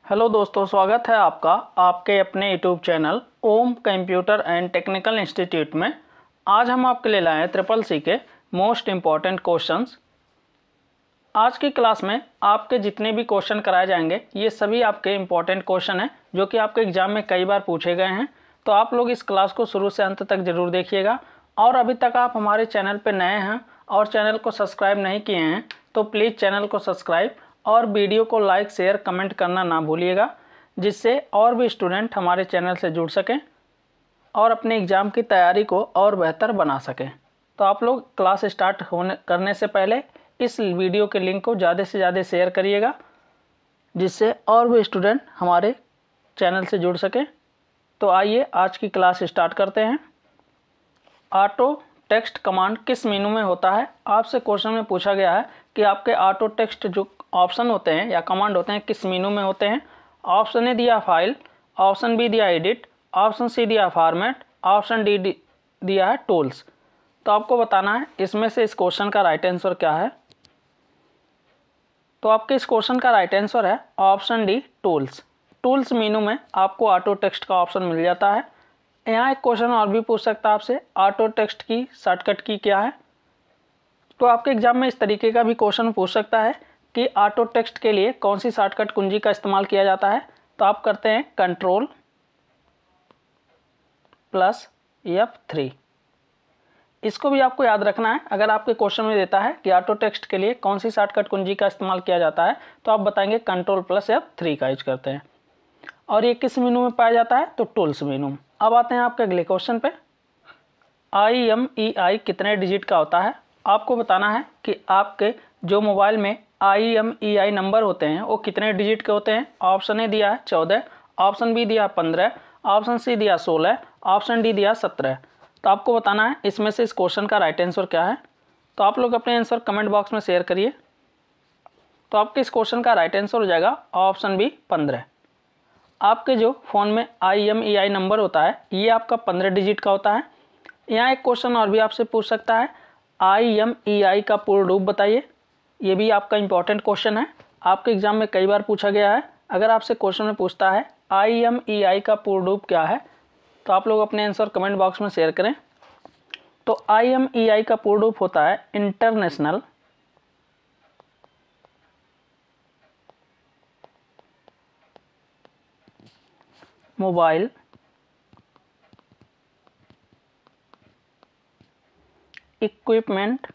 Hello दोस्तों, स्वागत है आपका आपके अपने YouTube channel Om computer and technical institute में। आज हम आपके लिए लाए हैं ट्रिपल सी के मोस्ट इम्पॉर्टेंट क्वेश्चंस। आज की क्लास में आपके जितने भी क्वेश्चन कराए जाएंगे ये सभी आपके इम्पॉर्टेंट क्वेश्चन हैं जो कि आपके एग्जाम में कई बार पूछे गए हैं। तो आप लोग इस क्लास को शुरू से अंत तक जरूर देखिएगा। और अभी तक आप हमारे चैनल पर नए हैं और चैनल को सब्सक्राइब नहीं किए हैं तो प्लीज़ चैनल को सब्सक्राइब और वीडियो को लाइक शेयर कमेंट करना ना भूलिएगा, जिससे और भी स्टूडेंट हमारे चैनल से जुड़ सकें और अपने एग्ज़ाम की तैयारी को और बेहतर बना सकें। तो आप लोग क्लास स्टार्ट करने से पहले इस वीडियो के लिंक को ज़्यादा से ज़्यादा शेयर करिएगा, जिससे और भी स्टूडेंट हमारे चैनल से जुड़ सकें। तो आइए आज की क्लास स्टार्ट करते हैं। ऑटो टेक्स्ट कमांड किस मेनू में होता है? आपसे क्वेश्चन में पूछा गया है कि आपके ऑटो टेक्स्ट जो ऑप्शन होते हैं या कमांड होते हैं किस मेनू में होते हैं। ऑप्शन ए दिया फाइल, ऑप्शन बी दिया एडिट, ऑप्शन सी दिया फॉर्मेट, ऑप्शन डी दिया है टूल्स। तो आपको बताना है इसमें से इस क्वेश्चन का राइट आंसर क्या है। तो आपके इस क्वेश्चन का राइट आंसर है option D tools. Tools menu में आपको ऑटो टेक्स्ट का ऑप्शन मिल जाता है। यहाँ एक क्वेश्चन और भी पूछ सकता है आपसे, ऑटो टेक्स्ट की शॉर्टकट की क्या है। तो आपके एग्जाम में इस तरीके का भी क्वेश्चन पूछ सकता है कि ऑटो टेक्स्ट के लिए कौन सी शॉर्टकट कुंजी का इस्तेमाल किया जाता है। तो आप करते हैं कंट्रोल प्लस F3। इसको भी आपको याद रखना है। अगर आपके क्वेश्चन में देता है कि ऑटो टेक्स्ट के लिए कौन सी शॉर्टकट कुंजी का इस्तेमाल किया जाता है तो आप बताएंगे कंट्रोल प्लस F3 का यूज करते हैं। और ये किस मेनू में पाया जाता है? तो टूल्स मेनू में। अब आते हैं आपके अगले क्वेश्चन पे। IMEI कितने डिजिट का होता है? आपको बताना है कि आपके जो मोबाइल में IMEI नंबर होते हैं वो कितने डिजिट के होते हैं। ऑप्शन ए दिया है 14, ऑप्शन बी दिया 15, ऑप्शन सी दिया 16, ऑप्शन डी दिया 17। तो आपको बताना है इसमें से इस क्वेश्चन का राइट आंसर क्या है। तो आप लोग अपने आंसर कमेंट बॉक्स में शेयर करिए। तो आपके इस क्वेश्चन का राइट आंसर हो जाएगा ऑप्शन बी 15। आपके जो फ़ोन में IMEI नंबर होता है ये आपका 15 डिजिट का होता है। यहाँ एक क्वेश्चन और भी आपसे पूछ सकता है, IMEI का पूर्ण रूप बताइए। ये भी आपका इम्पॉर्टेंट क्वेश्चन है, आपके एग्जाम में कई बार पूछा गया है। अगर आपसे क्वेश्चन में पूछता है IMEI का पूर्ण रूप क्या है तो आप लोग अपने आंसर कमेंट बॉक्स में शेयर करें। तो IMEI का पूर्ण रूप होता है इंटरनेशनल मोबाइल इक्विपमेंट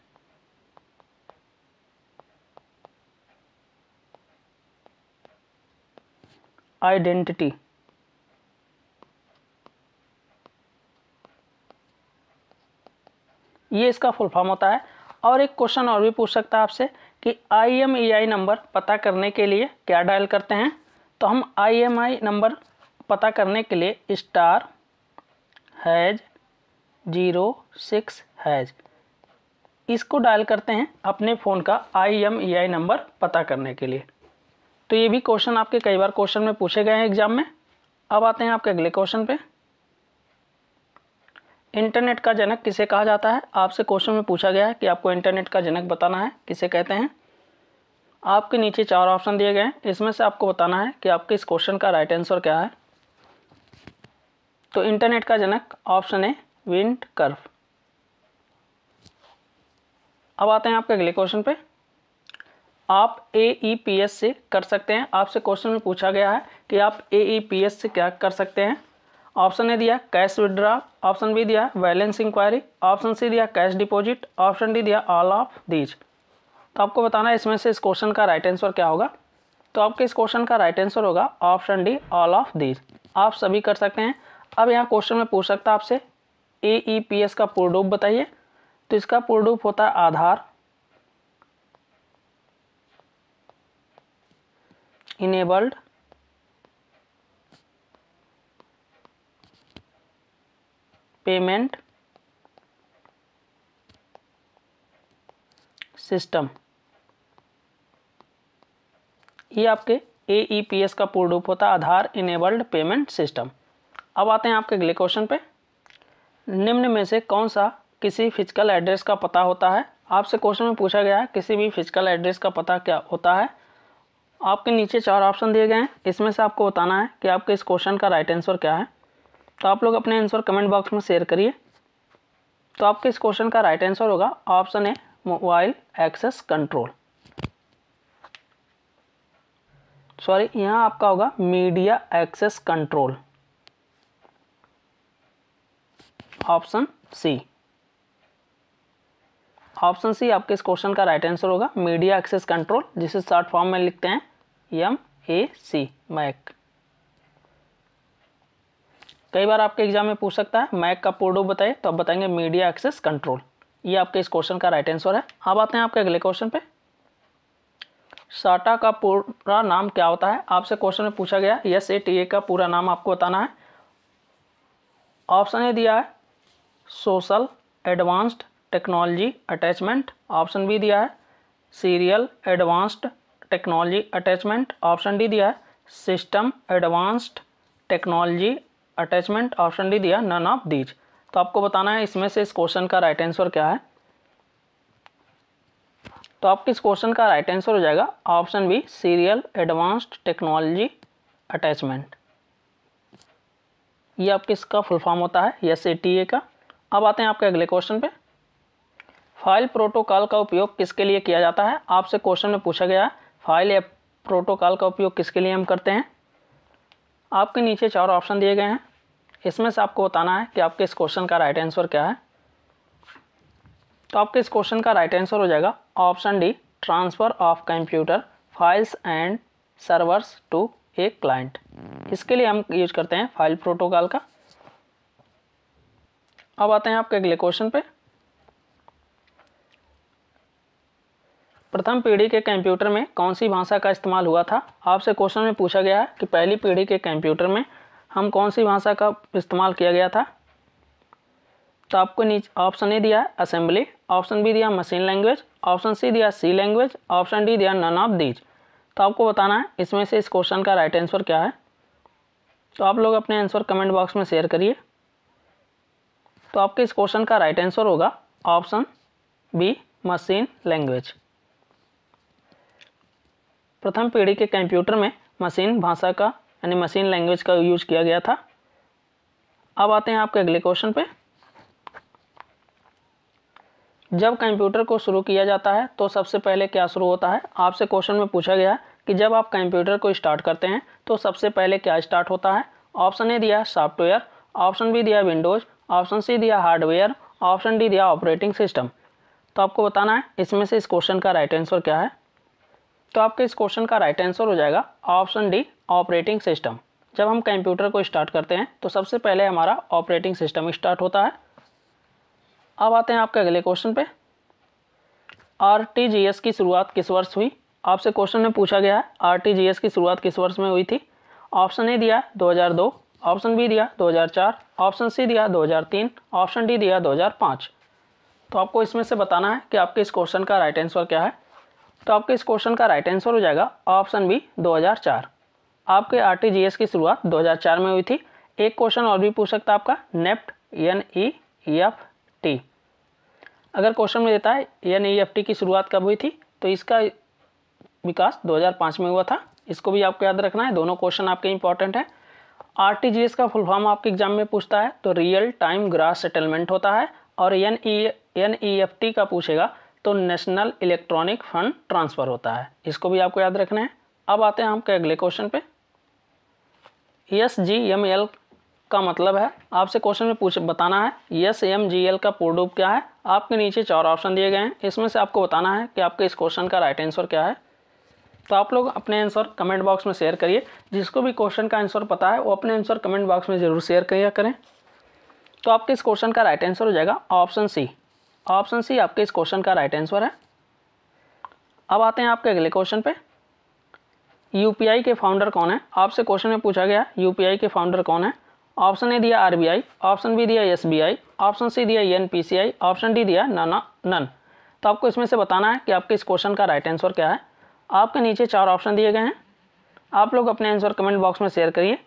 आइडेंटिटी। ये इसका फुल फॉर्म होता है। और एक क्वेश्चन और भी पूछ सकता है आपसे कि IMEI नंबर पता करने के लिए क्या डायल करते हैं। तो हम IMEI नंबर पता करने के लिए स्टार हैज 06 हैज इसको डायल करते हैं अपने फ़ोन का IMEI नंबर पता करने के लिए। तो ये भी क्वेश्चन आपके कई बार क्वेश्चन में पूछे गए हैं एग्जाम में। अब आते हैं आपके अगले क्वेश्चन पे। इंटरनेट का जनक किसे कहा जाता है? आपसे क्वेश्चन में पूछा गया है कि आपको इंटरनेट का जनक बताना है किसे कहते हैं। आपके नीचे 4 ऑप्शन दिए गए हैं, इसमें से आपको बताना है कि आपके इस क्वेश्चन का राइट आंसर क्या है। तो इंटरनेट का जनक ऑप्शन ए विंड कर्व। अब आते हैं आपके अगले क्वेश्चन पे। आप AEPS से कर सकते हैं। आपसे क्वेश्चन में पूछा गया है कि आप AEPS से क्या कर सकते हैं। ऑप्शन ए दिया कैश विड्रॉ, ऑप्शन बी दिया बैलेंस इंक्वायरी, ऑप्शन सी दिया कैश डिपॉजिट, ऑप्शन डी दिया ऑल ऑफ दीज। तो आपको बताना है इसमें से इस क्वेश्चन का राइट आंसर क्या होगा। तो आपके इस क्वेश्चन का राइट आंसर होगा option D all of these. आप सभी कर सकते हैं। अब यहाँ क्वेश्चन में पूछ सकता है आपसे AEPS का पूर्ण रूप बताइए। तो इसका पूर्ण रूप होता है आधार इनेबल्ड पेमेंट सिस्टम। ये आपके AEPS का पूर्ण रूप होता है आधार इनेबल्ड पेमेंट सिस्टम। अब आते हैं आपके अगले क्वेश्चन पे। निम्न में से कौन सा किसी फिजिकल एड्रेस का पता होता है? आपसे क्वेश्चन में पूछा गया है किसी भी फिजिकल एड्रेस का पता क्या होता है। आपके नीचे 4 ऑप्शन दिए गए हैं, इसमें से आपको बताना है कि आपके इस क्वेश्चन का राइट आंसर क्या है। तो आप लोग अपने आंसर कमेंट बॉक्स में शेयर करिए। तो आपके इस क्वेश्चन का राइट आंसर होगा option A, mobile access control. Sorry, यहाँ आपका होगा media access control, option C. Option C आपके इस क्वेश्चन का राइट आंसर होगा मीडिया एक्सेस कंट्रोल, जिसे शॉर्ट फॉर्म में लिखते हैं MAC, मैक। कई बार आपके एग्जाम में पूछ सकता है मैक का पूर्ण रूप बताइए, तो आप बताएंगे मीडिया एक्सेस कंट्रोल। ये आपके इस क्वेश्चन का राइट आंसर है। अब आते हैं आपके अगले क्वेश्चन पे। साटा का पूरा नाम क्या होता है? आपसे क्वेश्चन में पूछा गया SATA का पूरा नाम आपको बताना है। ऑप्शन ए दिया है social advanced technology attachment, option B दिया है serial advanced technology attachment, option D दिया है system advanced technology attachment, option D दिया नन ऑफ दीज। तो आपको बताना है इसमें से इस क्वेश्चन का राइट आंसर क्या है। तो आपके इस क्वेश्चन का राइट आंसर हो जाएगा option B, serial advanced technology attachment. ये आपके इसका फुल फॉर्म होता है SATA का। अब आते हैं आपके अगले क्वेश्चन पे। फाइल प्रोटोकॉल का उपयोग किसके लिए किया जाता है? आपसे क्वेश्चन में पूछा गया फाइल या प्रोटोकॉल का उपयोग किसके लिए हम करते हैं। आपके नीचे 4 ऑप्शन दिए गए हैं, इसमें से आपको बताना है कि आपके इस क्वेश्चन का राइट आंसर क्या है। तो आपके इस क्वेश्चन का राइट आंसर हो जाएगा option D, transfer of computer files and servers to a client. इसके लिए हम यूज करते हैं फाइल प्रोटोकॉल का। अब आते हैं आपके अगले क्वेश्चन पे। प्रथम पीढ़ी के कंप्यूटर में कौन सी भाषा का इस्तेमाल हुआ था? आपसे क्वेश्चन में पूछा गया है कि पहली पीढ़ी के कंप्यूटर में हम कौन सी भाषा का इस्तेमाल किया गया था। तो आपको नीचे ऑप्शन ए दिया है असेंबली, ऑप्शन बी दिया मशीन लैंग्वेज, ऑप्शन सी दिया सी लैंग्वेज, ऑप्शन डी दिया नन ऑफ दीज। तो आपको बताना है इसमें से इस क्वेश्चन का राइट आंसर क्या है। तो आप लोग अपने आंसर कमेंट बॉक्स में शेयर करिए। तो आपके इस क्वेश्चन का राइट आंसर होगा ऑप्शन बी, मशीन लैंग्वेज। प्रथम पीढ़ी के कंप्यूटर में मशीन भाषा का यानी मशीन लैंग्वेज का यूज किया गया था। अब आते हैं आपके अगले क्वेश्चन पे। जब कंप्यूटर को शुरू किया जाता है तो सबसे पहले क्या शुरू होता है? आपसे क्वेश्चन में पूछा गया है कि जब आप कंप्यूटर को स्टार्ट करते हैं तो सबसे पहले क्या स्टार्ट होता है। ऑप्शन ए दिया सॉफ्टवेयर, ऑप्शन बी दिया विंडोज, ऑप्शन सी दिया हार्डवेयर, ऑप्शन डी दिया ऑपरेटिंग सिस्टम। तो आपको बताना है इसमें से इस क्वेश्चन का राइट आंसर क्या है। तो आपके इस क्वेश्चन का राइट आंसर हो जाएगा ऑप्शन डी, ऑपरेटिंग सिस्टम। जब हम कंप्यूटर को स्टार्ट करते हैं तो सबसे पहले हमारा ऑपरेटिंग सिस्टम स्टार्ट होता है। अब आते हैं आपके अगले क्वेश्चन पे। RTGS की शुरुआत किस वर्ष हुई? आपसे क्वेश्चन में पूछा गया है RTGS की शुरुआत किस वर्ष में हुई थी। ऑप्शन ए दिया 2002, ऑप्शन बी दिया 2004, ऑप्शन सी दिया 2003, ऑप्शन डी दिया 2005। तो आपको इसमें से बताना है कि आपके इस क्वेश्चन का राइट आंसर क्या है। तो आपके इस क्वेश्चन का राइट आंसर हो जाएगा ऑप्शन बी, 2004। आपके RTGS की शुरुआत 2004 में हुई थी। एक क्वेश्चन और भी पूछ सकता है आपका, नेफ्ट NEFT। अगर क्वेश्चन में देता है NEFT की शुरुआत कब हुई थी तो इसका विकास 2005 में हुआ था। इसको भी आपको याद रखना है, दोनों क्वेश्चन आपके इंपॉर्टेंट है। RTGS का फुल फॉर्म आपके एग्जाम में पूछता है तो रियल टाइम ग्रॉस सेटलमेंट होता है, और NEFT का पूछेगा तो नेशनल इलेक्ट्रॉनिक फंड ट्रांसफ़र होता है। इसको भी आपको याद रखना है। अब आते हैं आपके अगले क्वेश्चन पे। SGML का मतलब है, आपसे क्वेश्चन में बताना है SMGL का पूर्ण रूप क्या है। आपके नीचे 4 ऑप्शन दिए गए हैं, इसमें से आपको बताना है कि आपके इस क्वेश्चन का राइट आंसर क्या है। तो आप लोग अपने आंसर कमेंट बॉक्स में शेयर करिए। जिसको भी क्वेश्चन का आंसर पता है वो अपने आंसर कमेंट बॉक्स में ज़रूर शेयर किया करें। तो आपके इस क्वेश्चन का राइट आंसर हो जाएगा ऑप्शन सी। ऑप्शन सी आपके इस क्वेश्चन का राइट आंसर है। अब आते हैं आपके अगले क्वेश्चन पे। UPI के फाउंडर कौन है? आपसे क्वेश्चन में पूछा गया UPI के फाउंडर कौन है। ऑप्शन ए दिया RBI, ऑप्शन बी दिया SBI, ऑप्शन सी दिया NPCI, ऑप्शन डी दिया नन। तो आपको इसमें से बताना है कि आपके इस क्वेश्चन का राइट आंसर क्या है। आपके नीचे 4 ऑप्शन दिए गए हैं, आप लोग अपने आंसर कमेंट बॉक्स में शेयर करिए।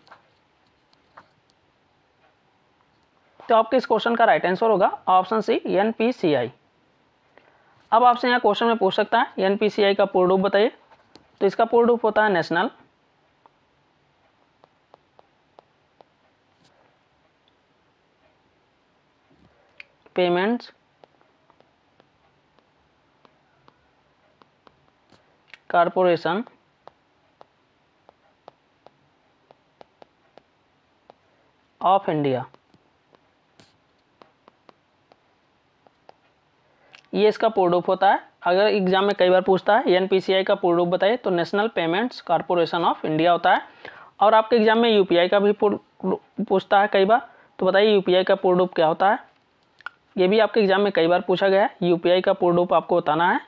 तो आपके इस क्वेश्चन का राइट आंसर होगा ऑप्शन सी, NPCI। अब आपसे यहाँ क्वेश्चन में पूछ सकता है NPCI का पूर्ण रूप बताइए। तो इसका पूर्ण रूप होता है national payments corporation of India. ये इसका पूर्ण रूप होता है। अगर एग्जाम में कई बार पूछता है एनपीसीआई का पूर्ण रूप बताइए, तो national payments corporation of India होता है। और आपके एग्जाम में यूपीआई का भी पूछता है कई बार, तो बताइए यूपीआई का पूर्ण रूप क्या होता है। ये भी आपके एग्जाम में कई बार पूछा गया है, यूपीआई का पूर्ण रूप आपको बताना है।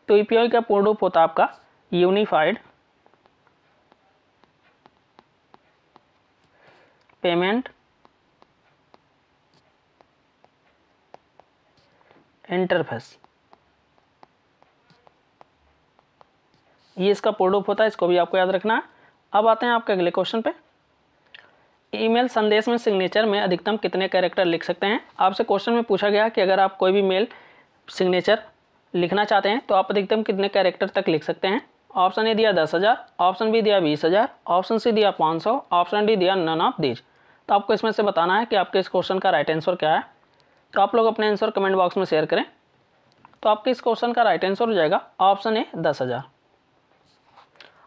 तो यूपीआई का पूर्ण रूप होता है आपका यूनिफाइड पेमेंट इंटरफेस। ये इसका पूर्ण रूप होता है, इसको भी आपको याद रखना है। अब आते हैं आपके अगले क्वेश्चन पे। ईमेल संदेश में सिग्नेचर में अधिकतम कितने कैरेक्टर लिख सकते हैं। आपसे क्वेश्चन में पूछा गया कि अगर आप कोई भी मेल सिग्नेचर लिखना चाहते हैं तो आप अधिकतम कितने कैरेक्टर तक लिख सकते हैं। ऑप्शन ए दिया 10,000, ऑप्शन बी दिया 20,000, ऑप्शन सी दिया 500, ऑप्शन डी दिया नन ऑफ दीज। तो आपको इसमें से बताना है कि आपके इस क्वेश्चन का राइट आंसर क्या है। तो आप लोग अपने आंसर कमेंट बॉक्स में शेयर करें। तो आपके इस क्वेश्चन का राइट आंसर हो जाएगा ऑप्शन ए 10,000।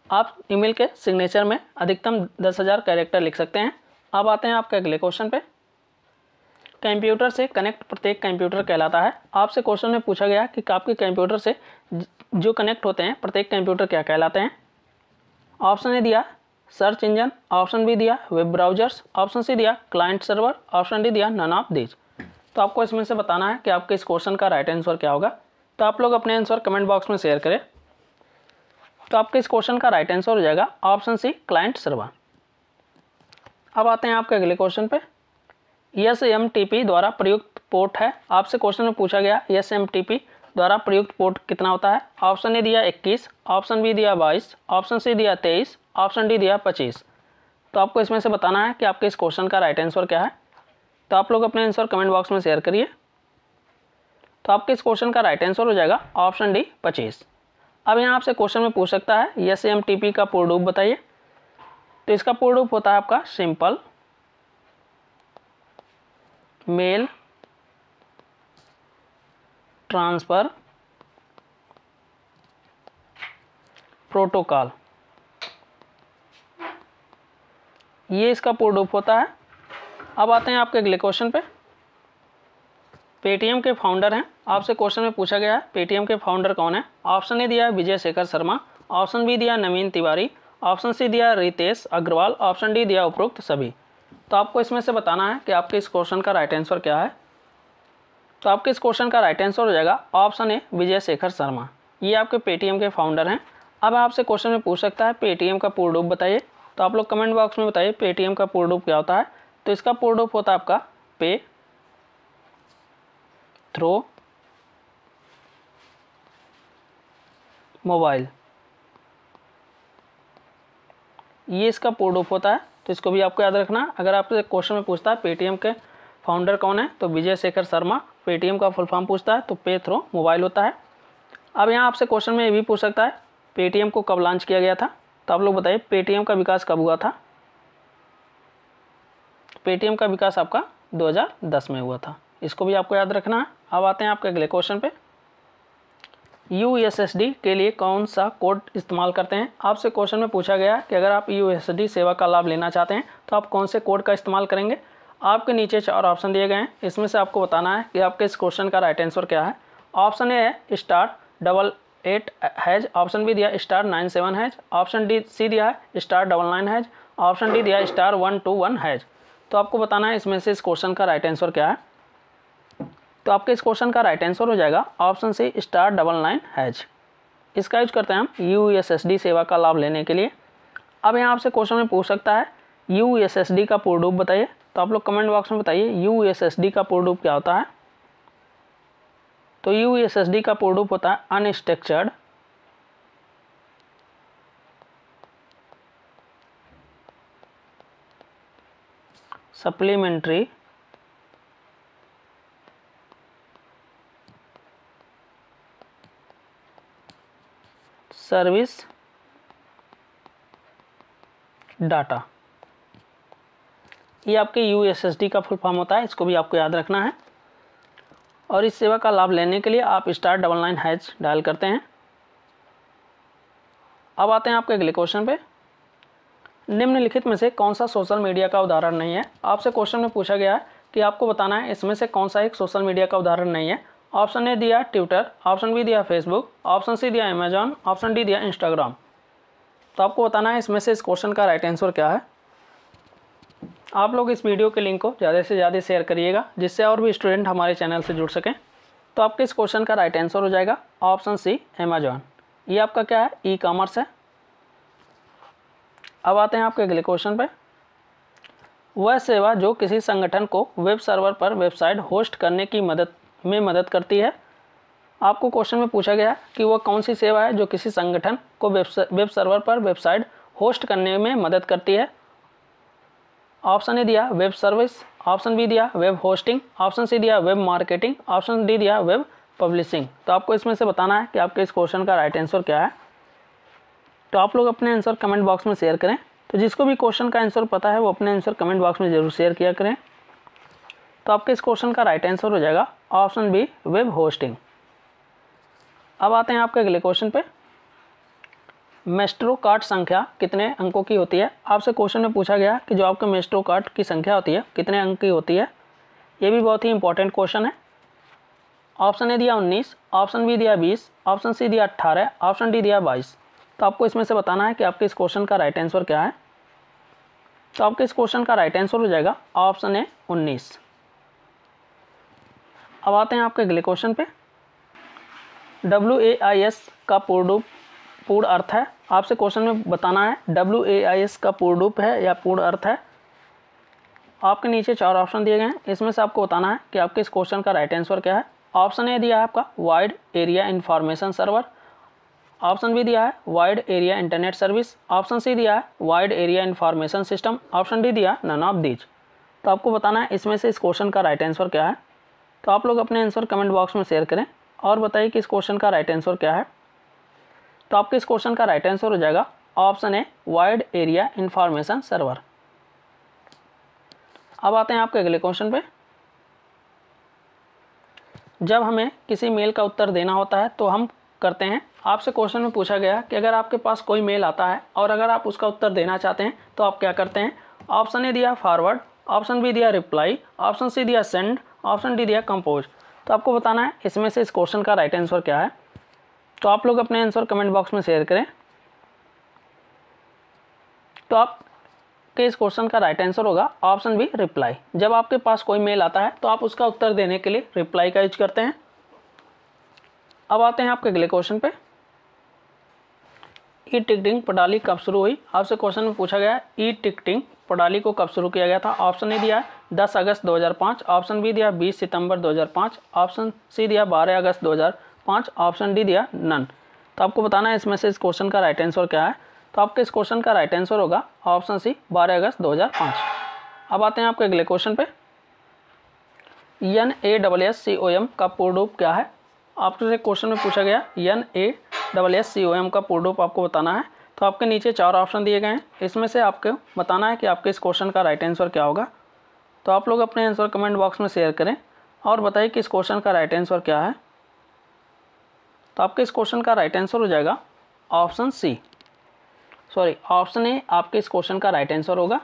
आप ईमेल के सिग्नेचर में अधिकतम 10,000 कैरेक्टर लिख सकते हैं। अब आते हैं आपके अगले क्वेश्चन पे। कंप्यूटर से कनेक्ट प्रत्येक कंप्यूटर कहलाता है। आपसे क्वेश्चन में पूछा गया कि आपके कंप्यूटर से जो कनेक्ट होते हैं प्रत्येक कंप्यूटर क्या कहलाते हैं। ऑप्शन ए दिया सर्च इंजन, ऑप्शन बी दिया वेब ब्राउजर्स, ऑप्शन सी दिया क्लाइंट सर्वर, ऑप्शन डी दिया नन ऑफ दीज। तो आपको इसमें से बताना है कि आपके इस क्वेश्चन का राइट आंसर क्या होगा। तो आप लोग अपने आंसर कमेंट बॉक्स में शेयर करें। तो आपके इस क्वेश्चन का राइट आंसर हो जाएगा ऑप्शन सी क्लाइंट सर्वर। अब आते हैं आपके अगले क्वेश्चन पे। एसएमटीपी द्वारा प्रयुक्त पोर्ट है। आपसे क्वेश्चन में पूछा गया एसएमटीपी द्वारा प्रयुक्त पोर्ट कितना होता है। ऑप्शन ए दिया 21, ऑप्शन बी दिया 22, ऑप्शन सी दिया 23, ऑप्शन डी दिया 25। तो आपको इसमें से बताना है कि आपके इस क्वेश्चन का राइट आंसर क्या है। तो आप लोग अपने आंसर कमेंट बॉक्स में शेयर करिए। तो आपके इस क्वेश्चन का राइट आंसर हो जाएगा ऑप्शन डी 25। अब यहाँ आपसे क्वेश्चन में पूछ सकता है एसएमटीपी का पूर्ण रूप बताइए। तो इसका पूर्ण रूप होता है आपका सिंपल मेल ट्रांसफर प्रोटोकॉल। ये इसका पूर्ण रूप होता है। अब आते हैं आपके अगले क्वेश्चन पे। पेटीएम के फाउंडर हैं। आपसे क्वेश्चन में पूछा गया है पेटीएम के फाउंडर कौन है। ऑप्शन ए दिया विजय शेखर शर्मा, ऑप्शन बी दिया नवीन तिवारी, ऑप्शन सी दिया रितेश अग्रवाल, ऑप्शन डी दिया उपरोक्त सभी। तो आपको इसमें से बताना है कि आपके इस क्वेश्चन का राइट आंसर क्या है। तो आपके इस क्वेश्चन का राइट आंसर हो जाएगा ऑप्शन ए विजय शेखर शर्मा। ये आपके पेटीएम के फाउंडर हैं। अब आपसे क्वेश्चन में पूछ सकता है पेटीएम का पूर्ण रूप बताइए। तो आप लोग कमेंट बॉक्स में बताइए पेटीएम का पूर्ण रूप क्या होता है। तो इसका पूर्ण रूप होता है आपका पे थ्रो मोबाइल। ये इसका पूर्ण रूप होता है। तो इसको भी आपको याद रखना। अगर आपसे क्वेश्चन में पूछता है पेटीएम के फाउंडर कौन है, तो विजय शेखर शर्मा। पेटीएम का फुल फॉर्म पूछता है तो पे थ्रो मोबाइल होता है। अब यहाँ आपसे क्वेश्चन में ये भी पूछ सकता है पेटीएम को कब लॉन्च किया गया था। तो आप लोग बताइए पेटीएम का विकास कब हुआ था। पेटीएम का विकास आपका 2010 में हुआ था। इसको भी आपको याद रखना है। अब आते हैं आपके अगले क्वेश्चन पे। यूएसएसडी के लिए कौन सा कोड इस्तेमाल करते हैं। आपसे क्वेश्चन में पूछा गया कि अगर आप यूएसएसडी सेवा का लाभ लेना चाहते हैं तो आप कौन से कोड का इस्तेमाल करेंगे। आपके नीचे 4 ऑप्शन दिए गए हैं। इसमें से आपको बताना है कि आपके इस क्वेश्चन का राइट आंसर क्या है। ऑप्शन ए है *88 हैज, ऑप्शन बी दिया *97 हैज, ऑप्शन डी सी दिया है *99 हैज, ऑप्शन डी दिया *121 हैज। तो आपको बताना है इसमें से इस क्वेश्चन का राइट आंसर क्या है। तो आपके इस क्वेश्चन का राइट आंसर हो जाएगा ऑप्शन सी *99 हैज। इसका यूज करते हैं हम यूएसएसडी सेवा का लाभ लेने के लिए। अब यहाँ आपसे क्वेश्चन में पूछ सकता है यूएसएसडी का पूर्ण रूप बताइए। तो आप लोग कमेंट बॉक्स में बताइए यूएसएसडी का पूर्ण रूप क्या होता है। तो यूएसएसडी का पूर्ण रूप होता है अनस्ट्रक्चर्ड सप्लीमेंट्री सर्विस डाटा, ये आपके USSD का फुल फॉर्म होता है, इसको भी आपको याद रखना है। और इस सेवा का लाभ लेने के लिए आप *99# डायल करते हैं। अब आते हैं आपके अगले क्वेश्चन पे। निम्नलिखित में से कौन सा सोशल मीडिया का उदाहरण नहीं है? आपसे क्वेश्चन में पूछा गया है कि आपको बताना है इसमें से कौन सा एक सोशल मीडिया का उदाहरण नहीं है। ऑप्शन ए दिया ट्विटर, ऑप्शन बी दिया फेसबुक, ऑप्शन सी दिया अमेजॉन, ऑप्शन डी दिया इंस्टाग्राम। तो आपको बताना है इसमें से इस क्वेश्चन का राइट आंसर क्या है। आप लोग इस वीडियो के लिंक को ज़्यादा से ज़्यादा शेयर करिएगा, जिससे और भी स्टूडेंट हमारे चैनल से जुड़ सकें। तो आपके इस क्वेश्चन का राइट आंसर हो जाएगा ऑप्शन सी अमेजॉन। ये आपका क्या है? ई-कॉमर्स है। अब आते हैं आपके अगले क्वेश्चन पे। वह सेवा जो किसी संगठन को वेब सर्वर पर वेबसाइट होस्ट करने की मदद करती है। आपको क्वेश्चन में पूछा गया कि वह कौन सी सेवा है जो किसी संगठन को वेब सर्वर पर वेबसाइट होस्ट करने में मदद करती है। ऑप्शन ए दिया वेब सर्विस, ऑप्शन बी दिया वेब होस्टिंग, ऑप्शन सी दिया वेब मार्केटिंग, ऑप्शन डी दिया वेब पब्लिशिंग। तो आपको इसमें से बताना है कि आपके इस क्वेश्चन का राइट आंसर क्या है। तो आप लोग अपने आंसर कमेंट बॉक्स में शेयर करें। तो जिसको भी क्वेश्चन का आंसर पता है वो अपने आंसर कमेंट बॉक्स में जरूर शेयर किया करें। तो आपके इस क्वेश्चन का राइट आंसर हो जाएगा ऑप्शन बी वेब होस्टिंग। अब आते हैं आपके अगले क्वेश्चन पे। मेस्ट्रो कार्ड संख्या कितने अंकों की होती है? आपसे क्वेश्चन में पूछा गया कि जो आपके मेस्ट्रो कार्ड की संख्या होती है कितने अंक की होती है। ये भी बहुत ही इंपॉर्टेंट क्वेश्चन है। ऑप्शन ए दिया 19, ऑप्शन बी दिया 20, ऑप्शन सी दिया 18, ऑप्शन डी दिया 22। तो आपको इसमें से बताना है कि आपके इस क्वेश्चन का राइट आंसर क्या है। तो आपके इस क्वेश्चन का राइट आंसर हो जाएगा ऑप्शन ए 19। अब आते हैं आपके अगले क्वेश्चन पे। WAIS का पूर्ण अर्थ है। आपसे क्वेश्चन में बताना है WAIS का पूर्ण रूप है या पूर्ण अर्थ है। आपके नीचे 4 ऑप्शन दिए गए हैं, इसमें से आपको बताना है कि आपके इस क्वेश्चन का राइट आंसर क्या है। ऑप्शन ए दिया है आपका wide area information server, option B दिया है wide area internet service, option C दिया है wide area information system, option D दिया नन ऑफ दीज। तो आपको बताना है इसमें से इस क्वेश्चन का राइट आंसर क्या है। तो आप लोग अपने आंसर कमेंट बॉक्स में शेयर करें और बताइए कि इस क्वेश्चन का राइट आंसर क्या है। तो आपके इस क्वेश्चन का राइट आंसर हो जाएगा option a wide area information server. अब आते हैं आपके अगले क्वेश्चन पे। जब हमें किसी मेल का उत्तर देना होता है तो हम करते हैं। आपसे क्वेश्चन में पूछा गया कि अगर आपके पास कोई मेल आता है और अगर आप उसका उत्तर देना चाहते हैं तो आप क्या करते हैं। ऑप्शन ए दिया फॉरवर्ड, ऑप्शन बी दिया रिप्लाई, ऑप्शन सी दिया सेंड, ऑप्शन डी दिया कंपोज। तो आपको बताना है इसमें से इस क्वेश्चन का राइट आंसर क्या है। तो आप लोग अपने आंसर कमेंट बॉक्स में शेयर करें। तो आपके इस क्वेश्चन का राइट आंसर होगा ऑप्शन बी रिप्लाई। जब आपके पास कोई मेल आता है तो आप उसका उत्तर देने के लिए रिप्लाई का यूज करते हैं। अब आते हैं आपके अगले क्वेश्चन पे। ई टिकटिंग प्रणाली कब शुरू हुई? आपसे क्वेश्चन में पूछा गया ई टिकटिंग प्रणाली को कब शुरू किया गया था। ऑप्शन ए दिया 10 अगस्त 2005, ऑप्शन बी दिया 20 सितंबर 2005, ऑप्शन सी दिया 12 अगस्त 2005, ऑप्शन डी दिया नन। तो आपको बताना है इसमें से इस क्वेश्चन का राइट आंसर क्या है। तो आपके इस क्वेश्चन का राइट आंसर होगा ऑप्शन सी 12 अगस्त 2005। अब आते हैं आपके अगले क्वेश्चन पे। NASSCOM का पूर्ण रूप क्या है? आपसे क्वेश्चन में पूछा गया NASSCOM का पूर्ण रूप आपको बताना है। तो आपके नीचे 4 ऑप्शन दिए गए हैं, इसमें से आपको बताना है कि आपके इस क्वेश्चन का राइट आंसर क्या होगा। तो आप लोग अपने आंसर कमेंट बॉक्स में शेयर करें और बताइए कि इस क्वेश्चन का राइट आंसर क्या है। तो आपके इस क्वेश्चन का राइट आंसर हो जाएगा option C, sorry option A आपके इस क्वेश्चन का राइट आंसर होगा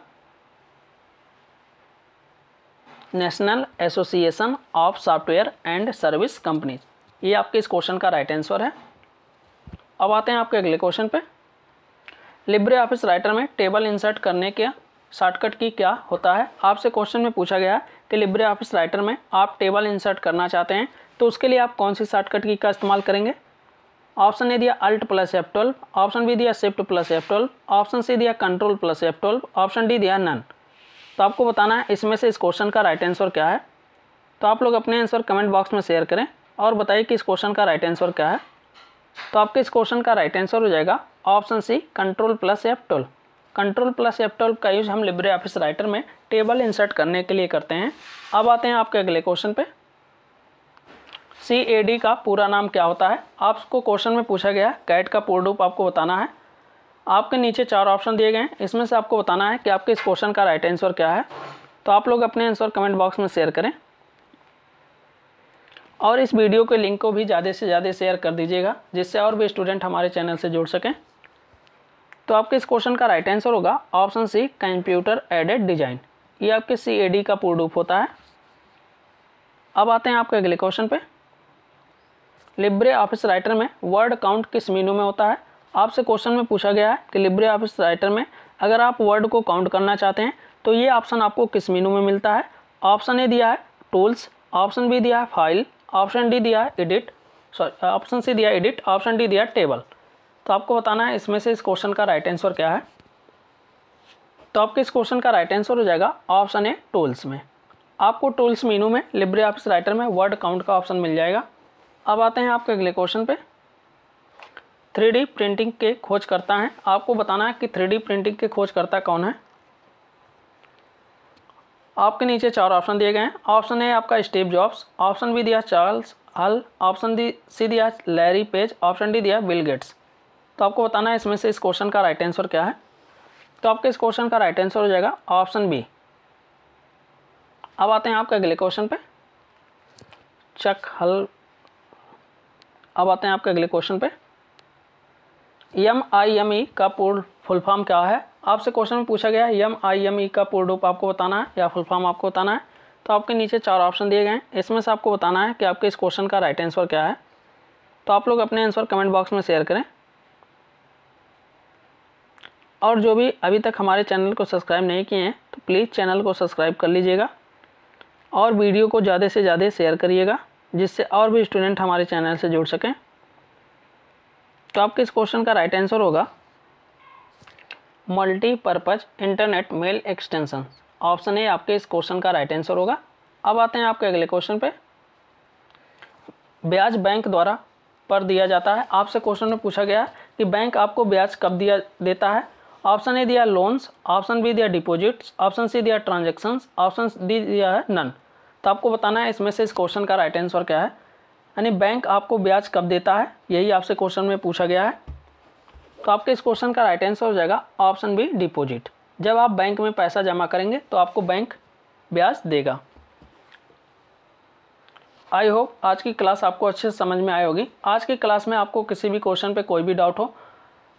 national association of software and service companies. ये आपके इस क्वेश्चन का राइट आंसर है। अब आते हैं आपके अगले क्वेश्चन पे। लिब्रे ऑफिस राइटर में टेबल इंसर्ट करने के शॉर्टकट की क्या होता है। आपसे क्वेश्चन में पूछा गया कि लिब्रे ऑफिस राइटर में आप टेबल इंसर्ट करना चाहते हैं तो उसके लिए आप कौन सी शॉर्टकट की का इस्तेमाल करेंगे। ऑप्शन ए दिया Alt + F12, ऑप्शन बी दिया Shift + F12, ऑप्शन सी दिया Ctrl + F12, ऑप्शन डी दिया नन। तो आपको बताना है इसमें से इस क्वेश्चन का राइट आंसर क्या है। तो आप लोग अपने आंसर कमेंट बॉक्स में शेयर करें और बताइए कि इस क्वेश्चन का राइट आंसर क्या है। तो आपके इस क्वेश्चन का राइट आंसर हो जाएगा ऑप्शन सी Ctrl + F12। Ctrl + F12 का यूज हम लिब्रे ऑफिस राइटर में टेबल इंसर्ट करने के लिए करते हैं। अब आते हैं आपके अगले क्वेश्चन पे। CAD का पूरा नाम क्या होता है? आपको क्वेश्चन में पूछा गया है, कैट का पूर्ण रूप आपको बताना है। आपके नीचे 4 ऑप्शन दिए गए हैं, इसमें से आपको बताना है कि आपके इस क्वेश्चन का राइट आंसर क्या है। तो आप लोग अपने आंसर कमेंट बॉक्स में शेयर करें और इस वीडियो के लिंक को भी ज़्यादा से ज़्यादा शेयर कर दीजिएगा, जिससे और भी स्टूडेंट हमारे चैनल से जुड़ सकें। तो आपके इस क्वेश्चन का राइट आंसर होगा option C, computer aided design. ये आपके CAD का पूर्ण रूप होता है। अब आते हैं आपके अगले क्वेश्चन पे। लिब्रे ऑफिस राइटर में वर्ड काउंट किस मेनू में होता है? आपसे क्वेश्चन में पूछा गया है कि लिब्रे ऑफिस राइटर में अगर आप वर्ड को काउंट करना चाहते हैं तो ये ऑप्शन आपको किस मेनू में मिलता है? ऑप्शन ए दिया है टूल्स, ऑप्शन बी दिया है फाइल, ऑप्शन डी दिया है एडिट, ऑप्शन सी दिया है एडिट, ऑप्शन डी दिया है टेबल। तो आपको बताना है इसमें से इस क्वेश्चन का राइट आंसर क्या है। तो आपके इस क्वेश्चन का राइट आंसर हो जाएगा ऑप्शन ए टूल्स में। आपको टूल्स मेनू में लिब्रे ऑफिस राइटर में वर्ड काउंट का ऑप्शन मिल जाएगा। अब आते हैं आपके अगले क्वेश्चन पे। 3D प्रिंटिंग के खोज करता है, आपको बताना है कि 3D प्रिंटिंग के खोज करता कौन है। आपके नीचे 4 ऑप्शन दिए गए हैं। ऑप्शन ए आपका स्टीव जॉब्स, ऑप्शन बी दिया चार्ल्स हल, ऑप्शन सी दिया लैरी पेज, ऑप्शन डी दिया बिल गेट्स। तो आपको बताना है इसमें से इस क्वेश्चन का राइट आंसर क्या है। तो आपके इस क्वेश्चन का राइट आंसर हो जाएगा ऑप्शन बी। अब आते हैं आपके अगले क्वेश्चन पे। चक हल। अब आते हैं आपके अगले क्वेश्चन पे। MIME का पूर्ण फुल फॉर्म क्या है? आपसे क्वेश्चन में पूछा गया है MIME का पूर्ण रूप आपको बताना है या फुल फॉर्म आपको बताना है। तो आपके नीचे 4 ऑप्शन दिए गए हैं, इसमें से आपको बताना है कि आपके इस क्वेश्चन का राइट आंसर क्या है। तो आप लोग अपने आंसर कमेंट बॉक्स में शेयर करें और जो भी अभी तक हमारे चैनल को सब्सक्राइब नहीं किए हैं तो प्लीज़ चैनल को सब्सक्राइब कर लीजिएगा और वीडियो को ज़्यादा से ज़्यादा शेयर करिएगा, जिससे और भी स्टूडेंट हमारे चैनल से जुड़ सकें। तो आपके इस क्वेश्चन का राइट आंसर होगा multipurpose internet mail extension. Option A आपके इस क्वेश्चन का राइट आंसर होगा। अब आते हैं आपके अगले क्वेश्चन पे। ब्याज बैंक द्वारा पर दिया जाता है, आपसे क्वेश्चन में पूछा गया कि बैंक आपको ब्याज कब देता है। ऑप्शन ए दिया लोन्स, ऑप्शन बी दिया डिपॉजिट्स, ऑप्शन सी दिया ट्रांजेक्शन्स, ऑप्शन डी दिया है नन। तो आपको बताना है इसमें से इस क्वेश्चन का राइट आंसर क्या है, यानी बैंक आपको ब्याज कब देता है, यही आपसे क्वेश्चन में पूछा गया है। तो आपके इस क्वेश्चन का राइट आंसर हो जाएगा ऑप्शन बी डिपॉजिट। जब आप बैंक में पैसा जमा करेंगे तो आपको बैंक ब्याज देगा। आई होप आज की क्लास आपको अच्छे से समझ में आई होगी। आज की क्लास में आपको किसी भी क्वेश्चन पे कोई भी डाउट हो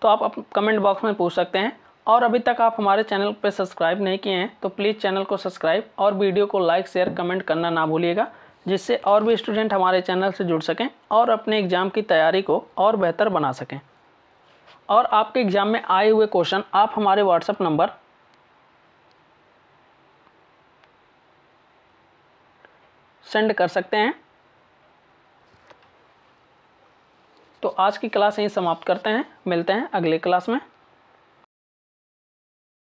तो आप कमेंट बॉक्स में पूछ सकते हैं। और अभी तक आप हमारे चैनल पे सब्सक्राइब नहीं किए हैं तो प्लीज़ चैनल को सब्सक्राइब और वीडियो को लाइक शेयर कमेंट करना ना भूलिएगा, जिससे और भी स्टूडेंट हमारे चैनल से जुड़ सकें और अपने एग्ज़ाम की तैयारी को और बेहतर बना सकें। और आपके एग्ज़ाम में आए हुए क्वेश्चन आप हमारे व्हाट्सएप नंबर सेंड कर सकते हैं। तो आज की क्लास यहीं समाप्त करते हैं, मिलते हैं अगले क्लास में।